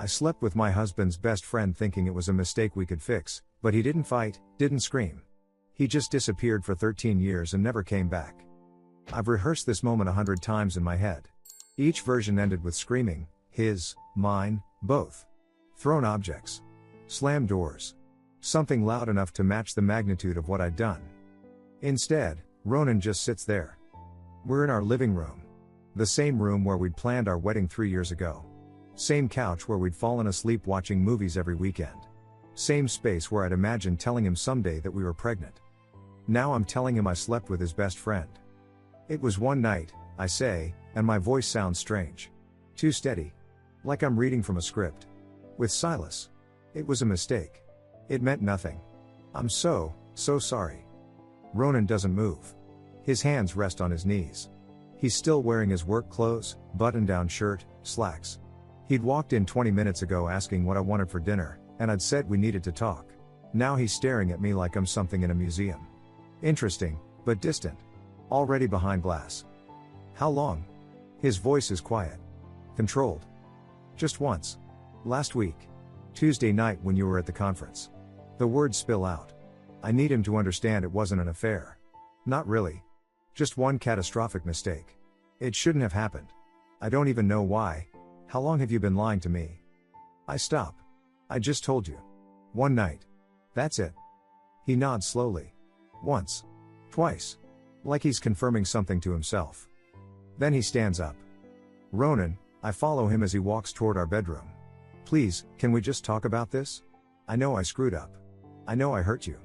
I slept with my husband's best friend thinking it was a mistake we could fix, but he didn't fight, didn't scream. He just disappeared for 13 years and never came back. I've rehearsed this moment 100 times in my head. Each version ended with screaming, his, mine, both. Thrown objects. Slammed doors. Something loud enough to match the magnitude of what I'd done. Instead, Ronan just sits there. We're in our living room. The same room where we'd planned our wedding 3 years ago. Same couch where we'd fallen asleep watching movies every weekend. Same space where I'd imagined telling him someday that we were pregnant. Now I'm telling him I slept with his best friend. It was one night, I say, and my voice sounds strange. Too steady. Like I'm reading from a script. With Silas. It was a mistake. It meant nothing. I'm so sorry. Ronan doesn't move. His hands rest on his knees. He's still wearing his work clothes, button-down shirt, slacks. He'd walked in 20 minutes ago asking what I wanted for dinner, and I'd said we needed to talk. Now he's staring at me like I'm something in a museum. Interesting, but distant. Already behind glass. How long? His voice is quiet. Controlled. Just once. Last week. Tuesday night when you were at the conference. The words spill out. I need him to understand it wasn't an affair. Not really. Just one catastrophic mistake. It shouldn't have happened. I don't even know why. How long have you been lying to me? I stop. I just told you. One night. That's it. He nods slowly. Once. Twice. Like he's confirming something to himself. Then he stands up. Ronan, I follow him as he walks toward our bedroom. Please, can we just talk about this? I know I screwed up. I know I hurt you.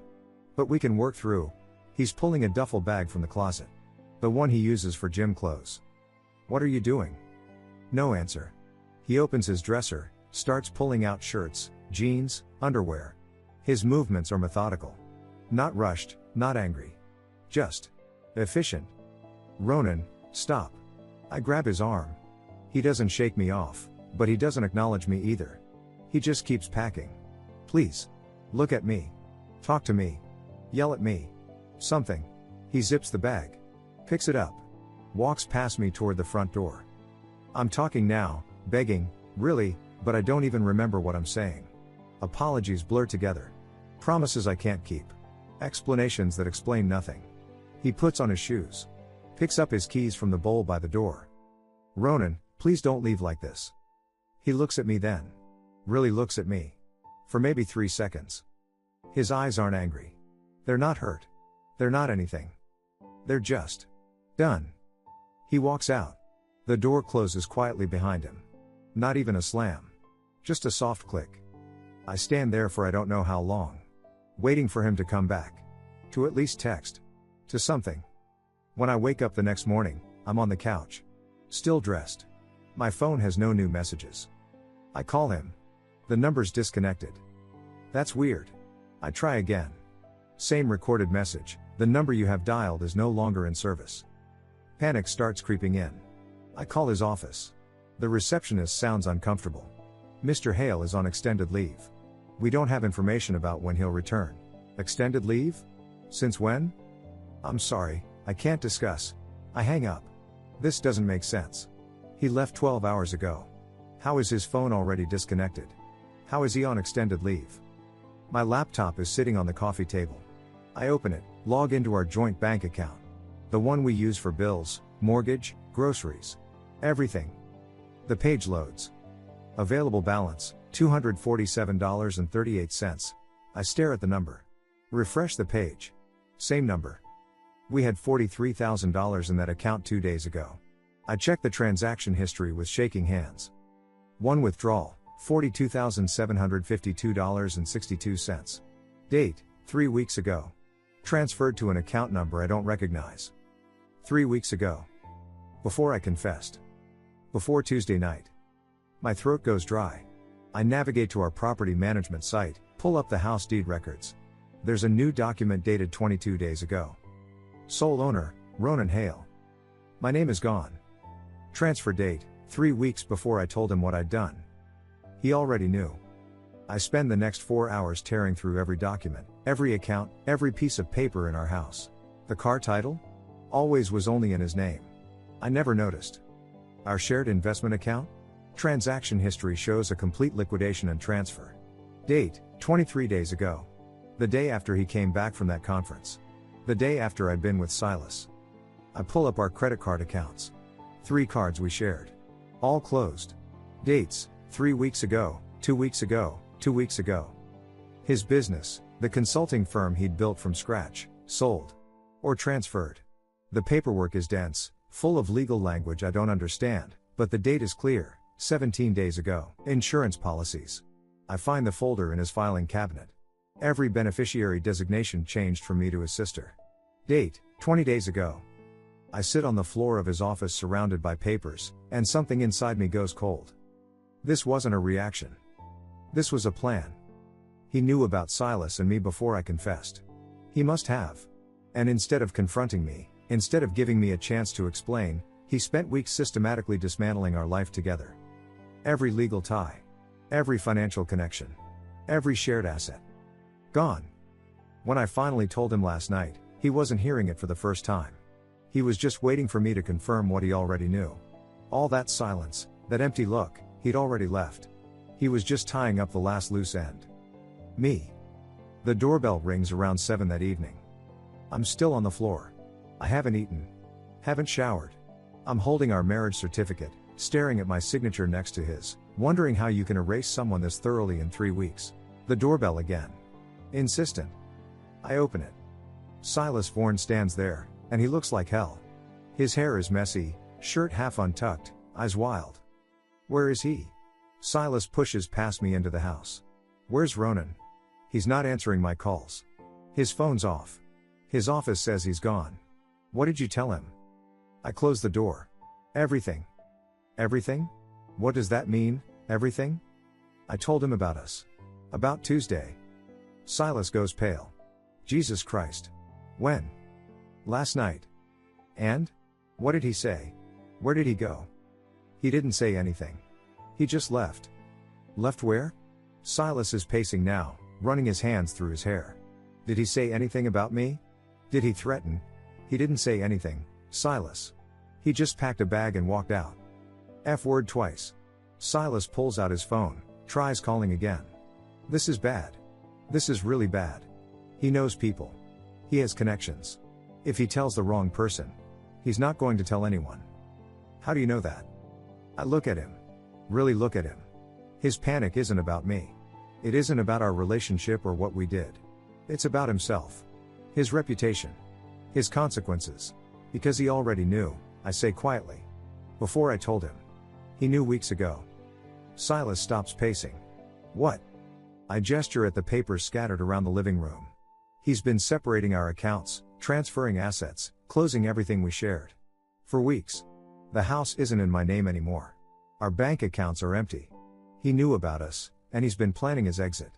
But we can work through. He's pulling a duffel bag from the closet. The one he uses for gym clothes. What are you doing? No answer. He opens his dresser, starts pulling out shirts, jeans, underwear. His movements are methodical. Not rushed, not angry. Just efficient. Ronan, stop. I grab his arm. He doesn't shake me off, but he doesn't acknowledge me either. He just keeps packing. Please. Look at me. Talk to me. Yell at me. Something. He zips the bag. Picks it up. Walks past me toward the front door. I'm talking now, begging, really, but I don't even remember what I'm saying. Apologies blur together. Promises I can't keep. Explanations that explain nothing. He puts on his shoes. Picks up his keys from the bowl by the door. Ronan, please don't leave like this. He looks at me then. Really looks at me. For maybe 3 seconds. His eyes aren't angry. They're not hurt. They're not anything. They're just done. He walks out. The door closes quietly behind him. Not even a slam. Just a soft click. I stand there for I don't know how long. Waiting for him to come back. To at least text. To something. When I wake up the next morning, I'm on the couch. Still dressed. My phone has no new messages. I call him. The number's disconnected. That's weird. I try again. Same recorded message, the number you have dialed is no longer in service. Panic starts creeping in. I call his office. The receptionist sounds uncomfortable. Mr. Hale is on extended leave. We don't have information about when he'll return. Extended leave? Since when? I'm sorry, I can't discuss. I hang up. This doesn't make sense. He left 12 hours ago. How is his phone already disconnected? How is he on extended leave? My laptop is sitting on the coffee table. I open it, log into our joint bank account. The one we use for bills, mortgage, groceries. Everything. The page loads. Available balance, $247.38. I stare at the number. Refresh the page. Same number. We had $43,000 in that account 2 days ago. I check the transaction history with shaking hands. One withdrawal, $42,752.62. Date, 3 weeks ago. Transferred to an account number I don't recognize. 3 weeks ago. Before I confessed. Before Tuesday night. My throat goes dry. I navigate to our property management site, pull up the house deed records. There's a new document dated 22 days ago. Sole owner, Ronan Hale. My name is gone. Transfer date, 3 weeks before I told him what I'd done. He already knew. I spend the next 4 hours tearing through every document, every account, every piece of paper in our house. The car title? Always was only in his name. I never noticed. Our shared investment account? Transaction history shows a complete liquidation and transfer. Date, 23 days ago. The day after he came back from that conference. The day after I'd been with Silas. I pull up our credit card accounts. 3 cards we shared. All closed. Dates, 3 weeks ago, 2 weeks ago, 2 weeks ago. His business, the consulting firm he'd built from scratch, sold. Or transferred. The paperwork is dense, full of legal language I don't understand, but the date is clear, 17 days ago. Insurance policies. I find the folder in his filing cabinet. Every beneficiary designation changed from me to his sister. Date, 20 days ago. I sit on the floor of his office surrounded by papers, and something inside me goes cold. This wasn't a reaction. This was a plan. He knew about Silas and me before I confessed. He must have. And instead of confronting me, instead of giving me a chance to explain, he spent weeks systematically dismantling our life together. Every legal tie. Every financial connection. Every shared asset. Gone. When I finally told him last night, he wasn't hearing it for the first time. He was just waiting for me to confirm what he already knew. All that silence, that empty look, he'd already left. He was just tying up the last loose end. Me. The doorbell rings around 7 that evening. I'm still on the floor. I haven't eaten. Haven't showered. I'm holding our marriage certificate, staring at my signature next to his, wondering how you can erase someone this thoroughly in 3 weeks. The doorbell again. Insistent. I open it. Silas Vaughan stands there, and he looks like hell. His hair is messy, shirt half untucked, eyes wild. Where is he? Silas pushes past me into the house. Where's Ronan? He's not answering my calls. His phone's off. His office says he's gone. What did you tell him? I close the door. Everything. Everything? What does that mean, everything? I told him about us. About Tuesday. Silas goes pale. Jesus Christ. When? Last night. And? What did he say? Where did he go? He didn't say anything. He just left. Left where? Silas is pacing now, running his hands through his hair. Did he say anything about me? Did he threaten? He didn't say anything, Silas. He just packed a bag and walked out. F word twice. Silas pulls out his phone, tries calling again. This is bad. This is really bad. He knows people. He has connections. If he tells the wrong person, he's not going to tell anyone. How do you know that? I look at him. Really look at him. His panic isn't about me. It isn't about our relationship or what we did. It's about himself. His reputation. His consequences. Because he already knew, I say quietly. Before I told him. He knew weeks ago. Silas stops pacing. What? I gesture at the papers scattered around the living room. He's been separating our accounts, transferring assets, closing everything we shared. For weeks. The house isn't in my name anymore. Our bank accounts are empty. He knew about us, and he's been planning his exit.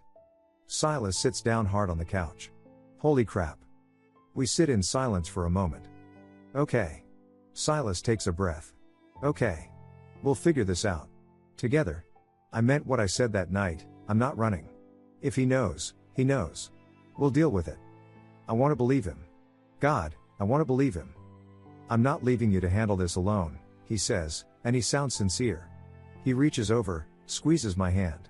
Silas sits down hard on the couch. Holy crap. We sit in silence for a moment. Okay. Silas takes a breath. Okay. We'll figure this out. Together. I meant what I said that night, I'm not running. If he knows, he knows. We'll deal with it. I want to believe him. God, I want to believe him. I'm not leaving you to handle this alone, he says, and he sounds sincere. He reaches over, squeezes my hand.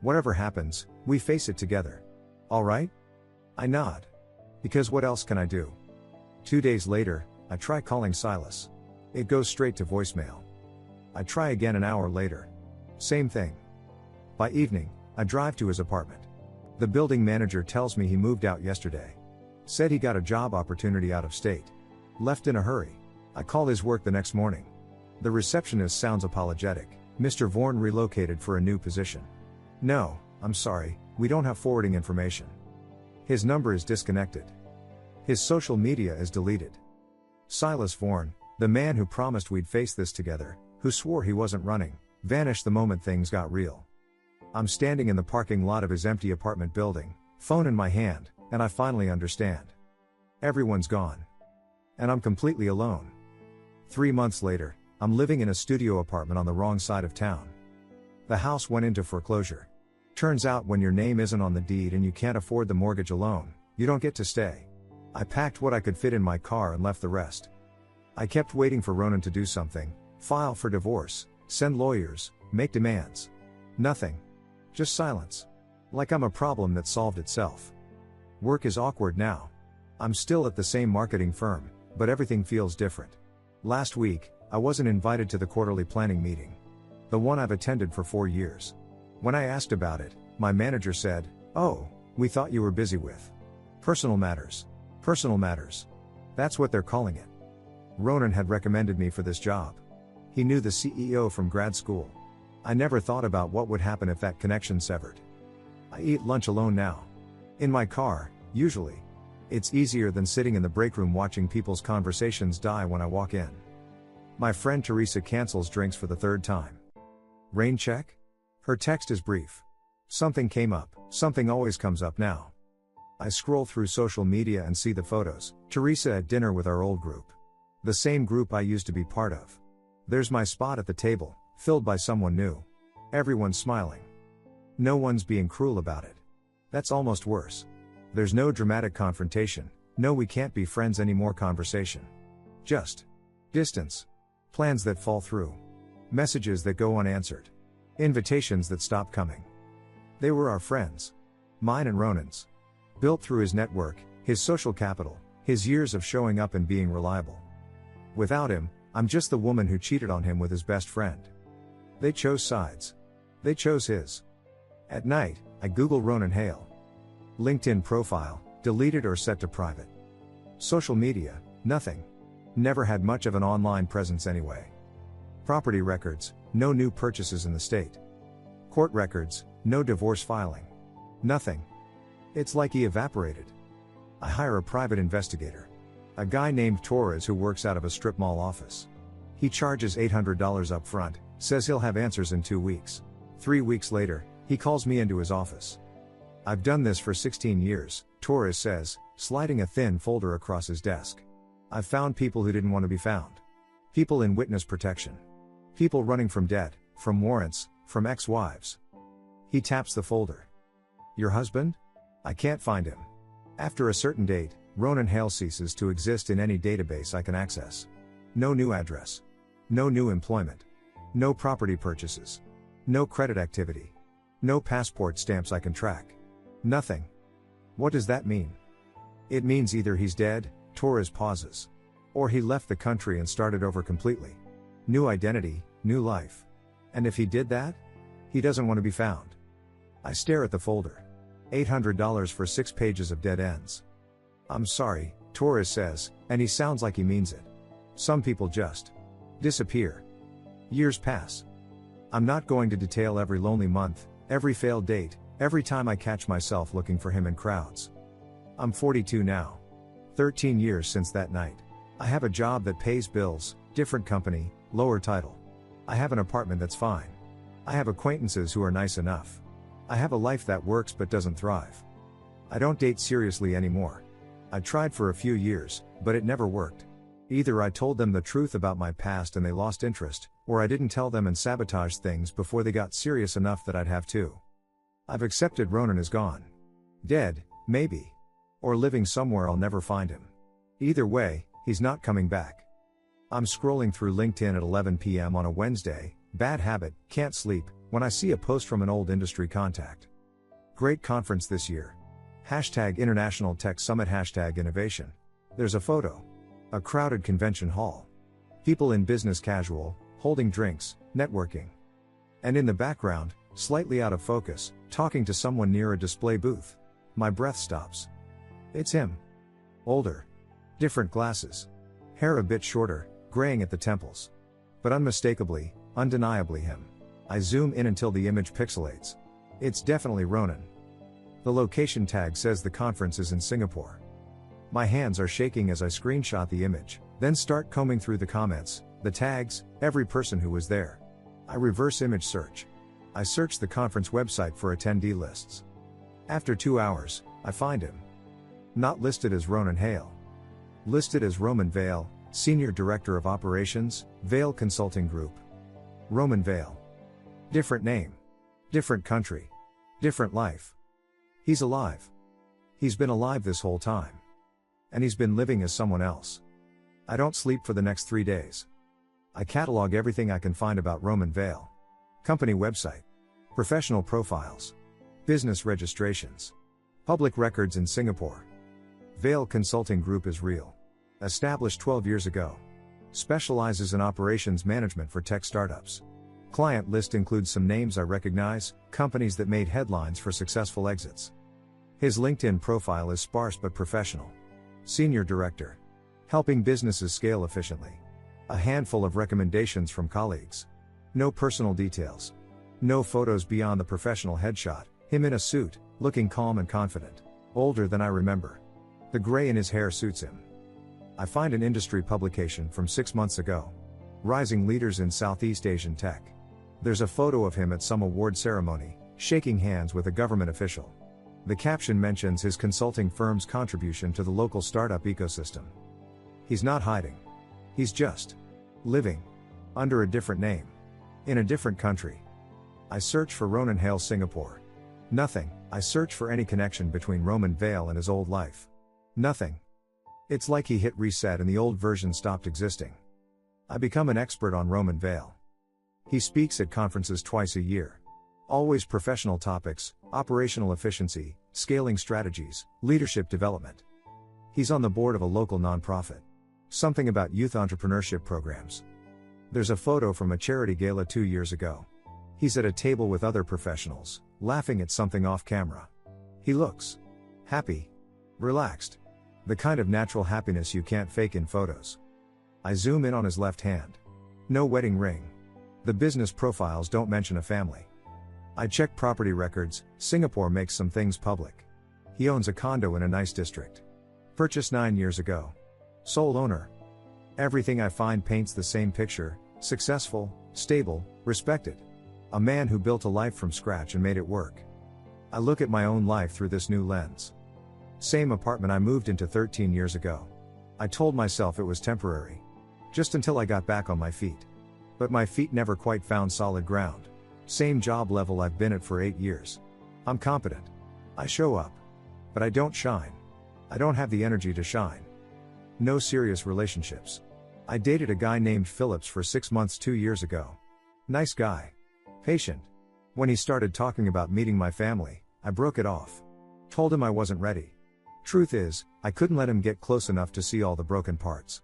Whatever happens, we face it together. All right? I nod. Because what else can I do? 2 days later, I try calling Silas. It goes straight to voicemail. I try again an hour later. Same thing. By evening, I drive to his apartment. The building manager tells me he moved out yesterday. Said he got a job opportunity out of state. Left in a hurry. I call his work the next morning. The receptionist sounds apologetic. Mr. Vaughan relocated for a new position. No, I'm sorry, we don't have forwarding information. His number is disconnected. His social media is deleted. Silas Vaughan, the man who promised we'd face this together, who swore he wasn't running, vanished the moment things got real. I'm standing in the parking lot of his empty apartment building, phone in my hand, and I finally understand. Everyone's gone. And I'm completely alone. 3 months later, I'm living in a studio apartment on the wrong side of town. The house went into foreclosure. Turns out when your name isn't on the deed and you can't afford the mortgage alone, you don't get to stay. I packed what I could fit in my car and left the rest. I kept waiting for Ronan to do something, file for divorce, send lawyers, Make demands. Nothing. Just silence. Like I'm a problem that solved itself. Work is awkward now. I'm still at the same marketing firm, but everything feels different. Last week, I wasn't invited to the quarterly planning meeting. The one I've attended for 4 years. When I asked about it, my manager said, "Oh, we thought you were busy with personal matters." Personal matters. That's what they're calling it. Ronan had recommended me for this job. He knew the CEO from grad school. I never thought about what would happen if that connection severed. I eat lunch alone now. In my car, usually. It's easier than sitting in the break room watching people's conversations die when I walk in. My friend Teresa cancels drinks for the 3rd time. Rain check? Her text is brief. Something came up, something always comes up now. I scroll through social media and see the photos, Teresa at dinner with our old group. The same group I used to be part of. There's my spot at the table, filled by someone new. Everyone's smiling. No one's being cruel about it. That's almost worse. There's no dramatic confrontation, no we can't be friends anymore conversation. Just distance. Plans that fall through. Messages that go unanswered. Invitations that stop coming. They were our friends. Mine and Ronan's. Built through his network, his social capital, his years of showing up and being reliable. Without him, I'm just the woman who cheated on him with his best friend. They chose sides. They chose his. At night, I Google Ronan Hale. LinkedIn profile, deleted or set to private. Social media, nothing. Never had much of an online presence anyway. Property records, no new purchases in the state. Court records, no divorce filing. Nothing. It's like he evaporated. I hire a private investigator. A guy named Torres who works out of a strip mall office. He charges $800 up front, says he'll have answers in 2 weeks. 3 weeks later, he calls me into his office. "I've done this for 16 years, Torres says, sliding a thin folder across his desk. I've found people who didn't want to be found. People in witness protection. People running from debt, from warrants, from ex-wives." He taps the folder. "Your husband? I can't find him. After a certain date, Ronan Hale ceases to exist in any database I can access. No new address. No new employment. No property purchases. No credit activity. No passport stamps I can track. Nothing." What does that mean? It means either he's dead, Torres pauses. Or he left the country and started over completely. New identity, new life. And if he did that? He doesn't want to be found. I stare at the folder. $800 for 6 pages of dead ends. "I'm sorry," Torres says, and he sounds like he means it. "Some people just disappear." Years pass. I'm not going to detail every lonely month, every failed date, every time I catch myself looking for him in crowds. I'm 42 now. 13 years since that night. I have a job that pays bills, different company, lower title. I have an apartment that's fine. I have acquaintances who are nice enough. I have a life that works but doesn't thrive. I don't date seriously anymore. I tried for a few years, but it never worked. Either I told them the truth about my past and they lost interest, or I didn't tell them and sabotaged things before they got serious enough that I'd have to. I've accepted Ronan is gone. Dead, maybe. Or living somewhere I'll never find him. Either way, he's not coming back. I'm scrolling through LinkedIn at 11 p.m. on a Wednesday, bad habit, can't sleep, when I see a post from an old industry contact. "Great conference this year. Hashtag International Tech Summit Hashtag Innovation." There's a photo. A crowded convention hall. People in business casual, holding drinks, networking. And in the background, slightly out of focus, talking to someone near a display booth. My breath stops. It's him. Older. Different glasses. Hair a bit shorter, graying at the temples. But unmistakably, undeniably him. I zoom in until the image pixelates. It's definitely Ronan. The location tag says the conference is in Singapore. My hands are shaking as I screenshot the image, then start combing through the comments, the tags, every person who was there. I reverse image search. I search the conference website for attendee lists. After 2 hours, I find him. Not listed as Ronan Hale. Listed as Roman Vale, Senior Director of Operations, Vale Consulting Group. Roman Vale. Different name. Different country. Different life. He's alive. He's been alive this whole time. And he's been living as someone else. I don't sleep for the next 3 days. I catalog everything I can find about Roman Vale. Company website. Professional profiles. Business registrations. Public records in Singapore. Vale Consulting Group is real. Established 12 years ago. Specializes in operations management for tech startups. Client list includes some names I recognize, companies that made headlines for successful exits. His LinkedIn profile is sparse but professional. Senior Director. Helping businesses scale efficiently. A handful of recommendations from colleagues. No personal details. No photos beyond the professional headshot, him in a suit, looking calm and confident. Older than I remember. The gray in his hair suits him. I find an industry publication from 6 months ago. Rising Leaders in Southeast Asian Tech. There's a photo of him at some award ceremony, shaking hands with a government official. The caption mentions his consulting firm's contribution to the local startup ecosystem. He's not hiding. He's just living under a different name. In a different country. I search for Ronan Hale Singapore. Nothing. I search for any connection between Roman Vale and his old life. Nothing. It's like he hit reset and the old version stopped existing. I become an expert on Roman Vale. He speaks at conferences twice a year. Always professional topics, operational efficiency, scaling strategies, leadership development. He's on the board of a local nonprofit. Something about youth entrepreneurship programs. There's a photo from a charity gala 2 years ago. He's at a table with other professionals, laughing at something off camera. He looks happy, relaxed. The kind of natural happiness you can't fake in photos. I zoom in on his left hand. No wedding ring. The business profiles don't mention a family. I check property records. Singapore makes some things public. He owns a condo in a nice district. Purchased 9 years ago. Sole owner. Everything I find paints the same picture: successful, stable, respected. A man who built a life from scratch and made it work. I look at my own life through this new lens. Same apartment I moved into 13 years ago. I told myself it was temporary. Just until I got back on my feet. But my feet never quite found solid ground. Same job level I've been at for 8 years. I'm competent. I show up. But I don't shine. I don't have the energy to shine. No serious relationships. I dated a guy named Phillips for 6 months 2 years ago. Nice guy. Patient. When he started talking about meeting my family, I broke it off. Told him I wasn't ready. Truth is, I couldn't let him get close enough to see all the broken parts.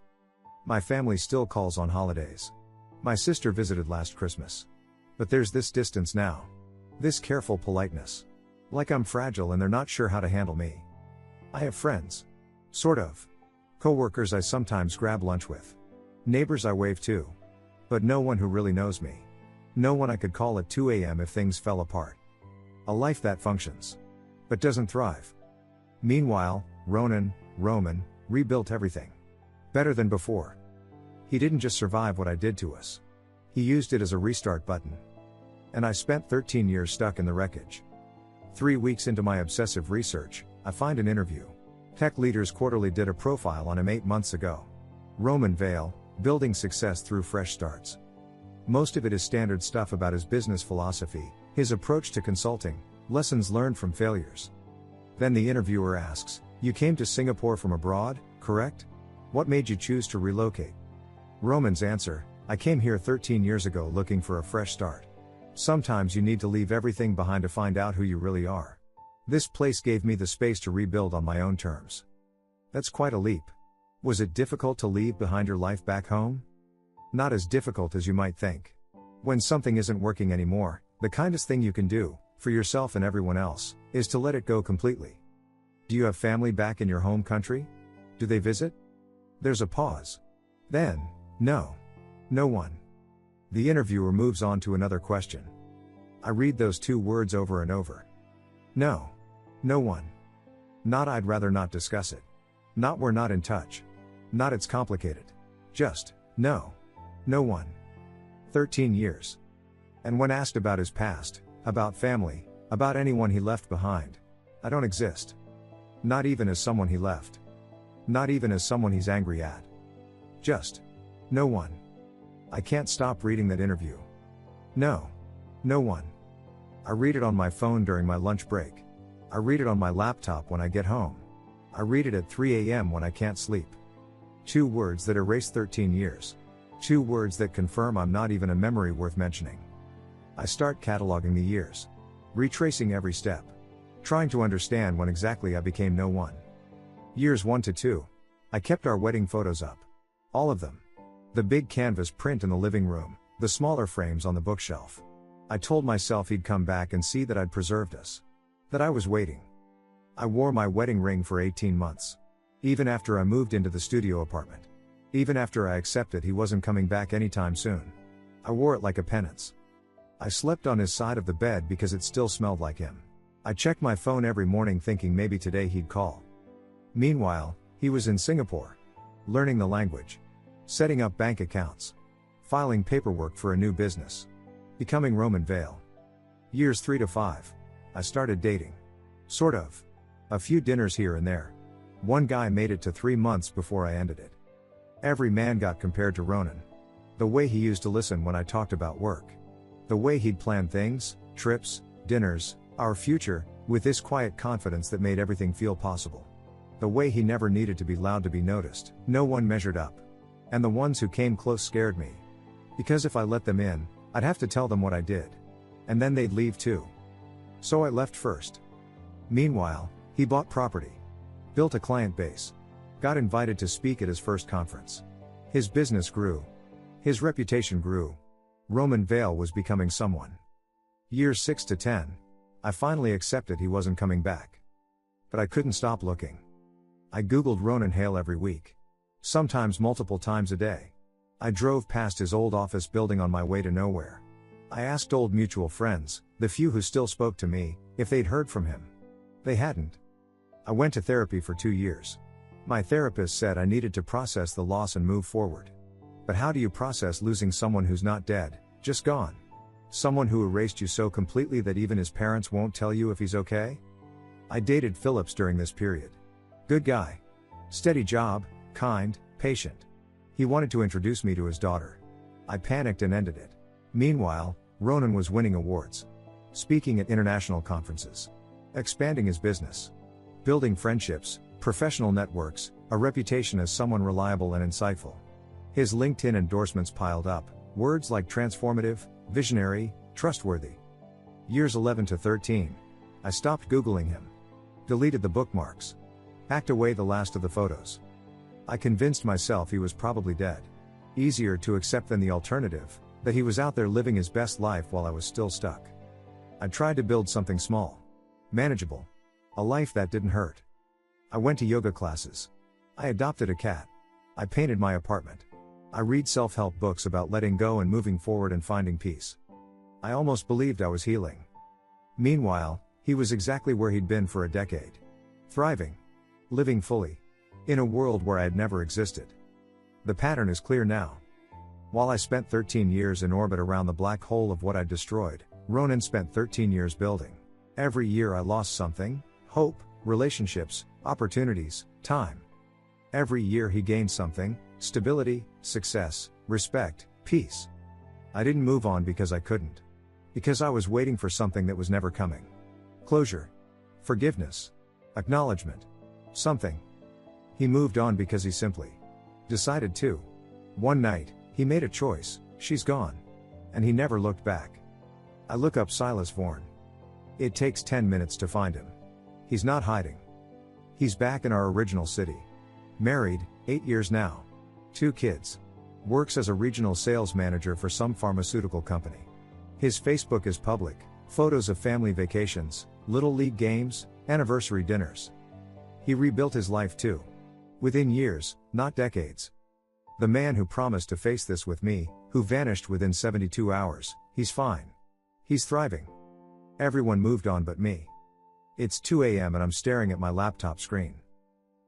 My family still calls on holidays. My sister visited last Christmas. But there's this distance now. This careful politeness. Like I'm fragile and they're not sure how to handle me. I have friends. Sort of. Coworkers I sometimes grab lunch with. Neighbors I wave to. But no one who really knows me. No one I could call at 2 a.m. if things fell apart. A life that functions. But doesn't thrive. Meanwhile, Roman, rebuilt everything. Better than before. He didn't just survive what I did to us. He used it as a restart button. And I spent 13 years stuck in the wreckage. 3 weeks into my obsessive research, I find an interview. Tech Leaders Quarterly did a profile on him 8 months ago. Roman Vale, building success through fresh starts. Most of it is standard stuff about his business philosophy, his approach to consulting, lessons learned from failures. Then the interviewer asks, "You came to Singapore from abroad, correct? What made you choose to relocate?" Roman's answer, "I came here 13 years ago looking for a fresh start. Sometimes you need to leave everything behind to find out who you really are. This place gave me the space to rebuild on my own terms." That's quite a leap. Was it difficult to leave behind your life back home? Not as difficult as you might think. When something isn't working anymore, the kindest thing you can do, for yourself and everyone else, is to let it go completely. Do you have family back in your home country? Do they visit? There's a pause. Then, no. No one. The interviewer moves on to another question. I read those 2 words over and over. No. No one. Not I'd rather not discuss it. Not we're not in touch. Not it's complicated. Just, no. No one. 13 years. And when asked about his past, about family, about anyone he left behind, I don't exist. Not even as someone he left. Not even as someone he's angry at. Just, no one. I can't stop reading that interview. No. No one. I read it on my phone during my lunch break. I read it on my laptop when I get home. I read it at 3 a.m. when I can't sleep. 2 words that erase 13 years. 2 words that confirm I'm not even a memory worth mentioning. I start cataloging the years. Retracing every step. Trying to understand when exactly I became no one. Years 1 to 2. I kept our wedding photos up. All of them. The big canvas print in the living room, the smaller frames on the bookshelf. I told myself he'd come back and see that I'd preserved us. That I was waiting. I wore my wedding ring for 18 months. Even after I moved into the studio apartment. Even after I accepted he wasn't coming back anytime soon. I wore it like a penance. I slept on his side of the bed because it still smelled like him. I checked my phone every morning thinking maybe today he'd call. Meanwhile, he was in Singapore. Learning the language. Setting up bank accounts. Filing paperwork for a new business. Becoming Roman Vale. Years 3 to 5. I started dating. Sort of. A few dinners here and there. One guy made it to 3 months before I ended it. Every man got compared to Ronan. The way he used to listen when I talked about work. The way he'd plan things, trips, dinners, our future, with this quiet confidence that made everything feel possible. The way he never needed to be loud to be noticed. No one measured up. And the ones who came close scared me. Because if I let them in, I'd have to tell them what I did. And then they'd leave too. So I left first. Meanwhile, he bought property. Built a client base. Got invited to speak at his first conference. His business grew. His reputation grew. Roman Vale was becoming someone. Years 6 to 10. I finally accepted he wasn't coming back. But I couldn't stop looking. I googled Ronan Hale every week. Sometimes multiple times a day. I drove past his old office building on my way to nowhere. I asked old mutual friends, the few who still spoke to me, if they'd heard from him. They hadn't. I went to therapy for 2 years. My therapist said I needed to process the loss and move forward. But how do you process losing someone who's not dead, just gone? Someone who erased you so completely that even his parents won't tell you if he's okay? I dated Phillips during this period. Good guy. Steady job, kind, patient. He wanted to introduce me to his daughter. I panicked and ended it. Meanwhile, Ronan was winning awards. Speaking at international conferences. Expanding his business. Building friendships, professional networks, a reputation as someone reliable and insightful. His LinkedIn endorsements piled up, words like transformative, visionary, trustworthy. Years 11 to 13. I stopped Googling him. Deleted the bookmarks. Packed away the last of the photos. I convinced myself he was probably dead. Easier to accept than the alternative, that he was out there living his best life while I was still stuck. I tried to build something small. Manageable. A life that didn't hurt. I went to yoga classes. I adopted a cat. I painted my apartment. I read self-help books about letting go and moving forward and finding peace. I almost believed I was healing. Meanwhile, he was exactly where he'd been for a decade. Thriving. Living fully. In a world where I had never existed. The pattern is clear now. While I spent 13 years in orbit around the black hole of what I'd destroyed, Ronan spent 13 years building. Every year I lost something: hope, relationships, opportunities, time. Every year he gained something: stability, success, respect, peace. I didn't move on because I couldn't. Because I was waiting for something that was never coming. Closure. Forgiveness. Acknowledgement. Something. He moved on because he simply decided to. One night, he made a choice: she's gone. And he never looked back. I look up Silas Vaughan. It takes 10 minutes to find him. He's not hiding. He's back in our original city. Married, 8 years now. 2 kids. Works as a regional sales manager for some pharmaceutical company. His Facebook is public, photos of family vacations, little league games, anniversary dinners. He rebuilt his life too. Within years, not decades. The man who promised to face this with me, who vanished within 72 hours, he's fine. He's thriving. Everyone moved on but me. It's 2 a.m. and I'm staring at my laptop screen.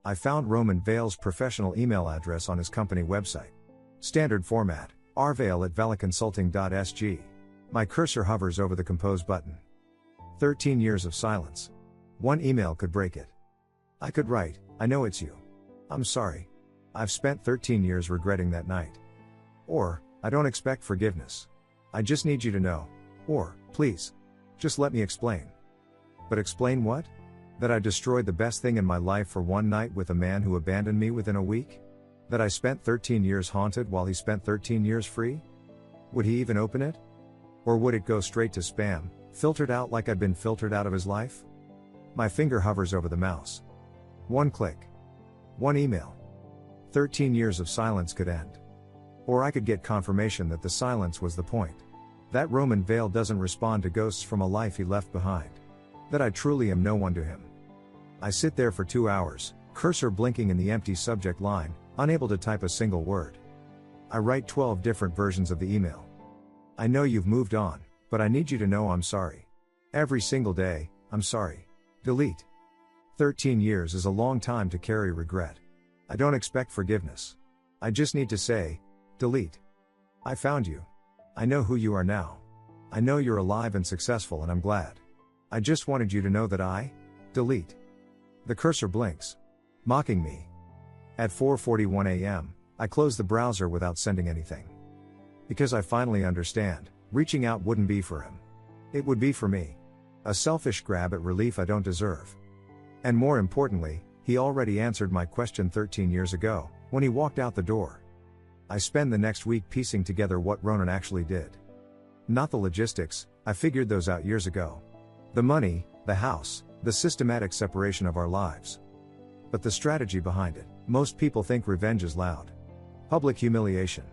I found Roman Vale's professional email address on his company website. Standard format, rvale@valeconsulting.sg. My cursor hovers over the compose button. 13 years of silence. One email could break it. I could write, "I know it's you. I'm sorry. I've spent 13 years regretting that night." Or, "I don't expect forgiveness. I just need you to know." Or, "Please. Just let me explain." But explain what? That I destroyed the best thing in my life for one night with a man who abandoned me within a week? That I spent 13 years haunted while he spent 13 years free? Would he even open it? Or would it go straight to spam, filtered out like I'd been filtered out of his life? My finger hovers over the mouse. One click. One email. 13 years of silence could end. Or I could get confirmation that the silence was the point. That Roman Vale doesn't respond to ghosts from a life he left behind. That I truly am no one to him. I sit there for 2 hours, cursor blinking in the empty subject line, unable to type a single word. I write 12 different versions of the email. I know you've moved on, but I need you to know I'm sorry. Every single day, I'm sorry. Delete. 13 years is a long time to carry regret. I don't expect forgiveness. I just need to say, delete. I found you. I know who you are now. I know you're alive and successful, and I'm glad. I just wanted you to know that delete. The cursor blinks, mocking me. At 4:41 a.m., I close the browser without sending anything. Because I finally understand, reaching out wouldn't be for him. It would be for me. A selfish grab at relief I don't deserve. And more importantly, he already answered my question 13 years ago, when he walked out the door. I spend the next week piecing together what Ronan actually did. Not the logistics, I figured those out years ago. The money, the house, the systematic separation of our lives. But the strategy behind it. Most people think revenge is loud. Public humiliation.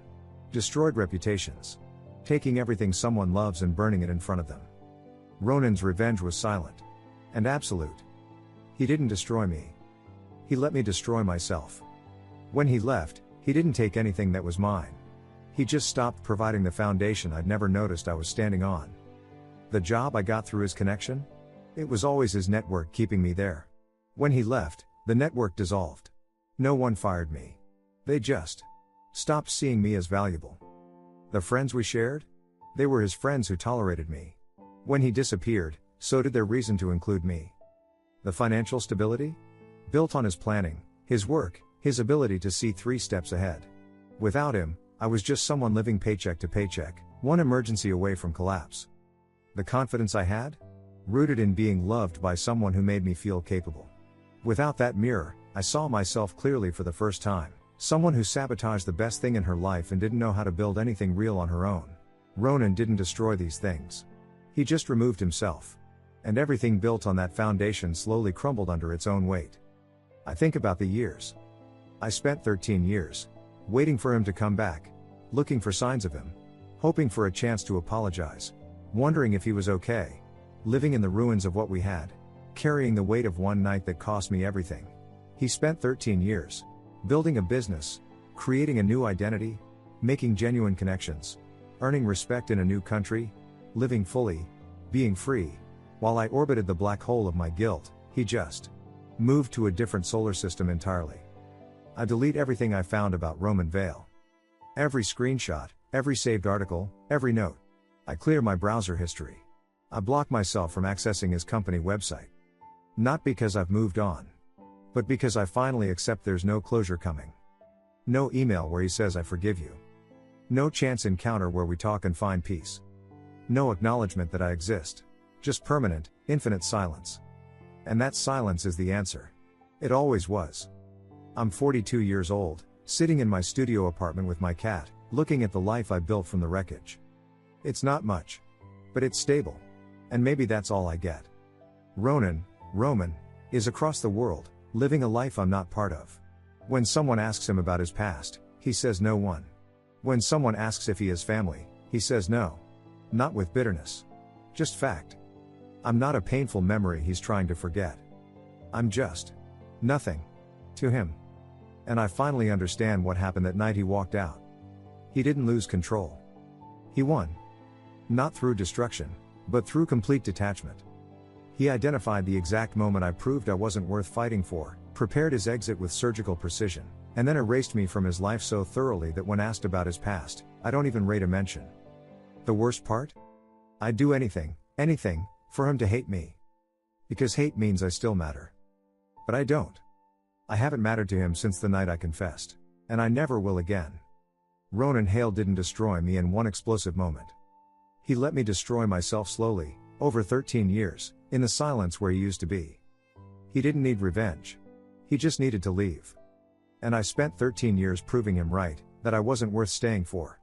Destroyed reputations. Taking everything someone loves and burning it in front of them. Ronan's revenge was silent. And absolute. He didn't destroy me. He let me destroy myself. When he left, he didn't take anything that was mine. He just stopped providing the foundation I'd never noticed I was standing on. The job I got through his connection? It was always his network keeping me there. When he left, the network dissolved. No one fired me. They just stopped seeing me as valuable. The friends we shared? They were his friends who tolerated me. When he disappeared, so did their reason to include me. The financial stability? Built on his planning, his work, his ability to see 3 steps ahead. Without him, I was just someone living paycheck to paycheck, one emergency away from collapse. The confidence I had? Rooted in being loved by someone who made me feel capable. Without that mirror, I saw myself clearly for the first time. Someone who sabotaged the best thing in her life and didn't know how to build anything real on her own. Ronan didn't destroy these things. He just removed himself. And everything built on that foundation slowly crumbled under its own weight. I think about the years. I spent 13 years, waiting for him to come back, looking for signs of him, hoping for a chance to apologize, wondering if he was okay, living in the ruins of what we had, carrying the weight of one night that cost me everything. He spent 13 years, building a business, creating a new identity, making genuine connections, earning respect in a new country, living fully, being free. While I orbited the black hole of my guilt, he just moved to a different solar system entirely. I delete everything I found about Roman Vale. Every screenshot, every saved article, every note. I clear my browser history. I block myself from accessing his company website. Not because I've moved on, but because I finally accept there's no closure coming. No email where he says I forgive you. No chance encounter where we talk and find peace. No acknowledgement that I exist. Just permanent, infinite silence. And that silence is the answer. It always was. I'm 42 years old, sitting in my studio apartment with my cat, looking at the life I built from the wreckage. It's not much. But it's stable. And maybe that's all I get. Roman, is across the world, living a life I'm not part of. When someone asks him about his past, he says no one. When someone asks if he has family, he says no. Not with bitterness. Just fact. I'm not a painful memory he's trying to forget. I'm just nothing to him. And I finally understand what happened that night he walked out. He didn't lose control. He won. Not through destruction, but through complete detachment. He identified the exact moment I proved I wasn't worth fighting for, prepared his exit with surgical precision, and then erased me from his life so thoroughly that when asked about his past, I don't even rate a mention. The worst part? I'd do anything, for him to hate me. Because hate means I still matter. But I don't. I haven't mattered to him since the night I confessed. And I never will again. Ronan Hale didn't destroy me in one explosive moment. He let me destroy myself slowly, over 13 years, in the silence where he used to be. He didn't need revenge. He just needed to leave. And I spent 13 years proving him right, that I wasn't worth staying for.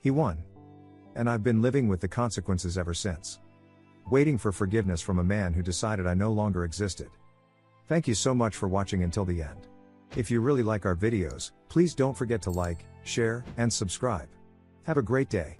He won. And I've been living with the consequences ever since. Waiting for forgiveness from a man who decided I no longer existed. Thank you so much for watching until the end. If you really like our videos, please don't forget to like, share, and subscribe. Have a great day.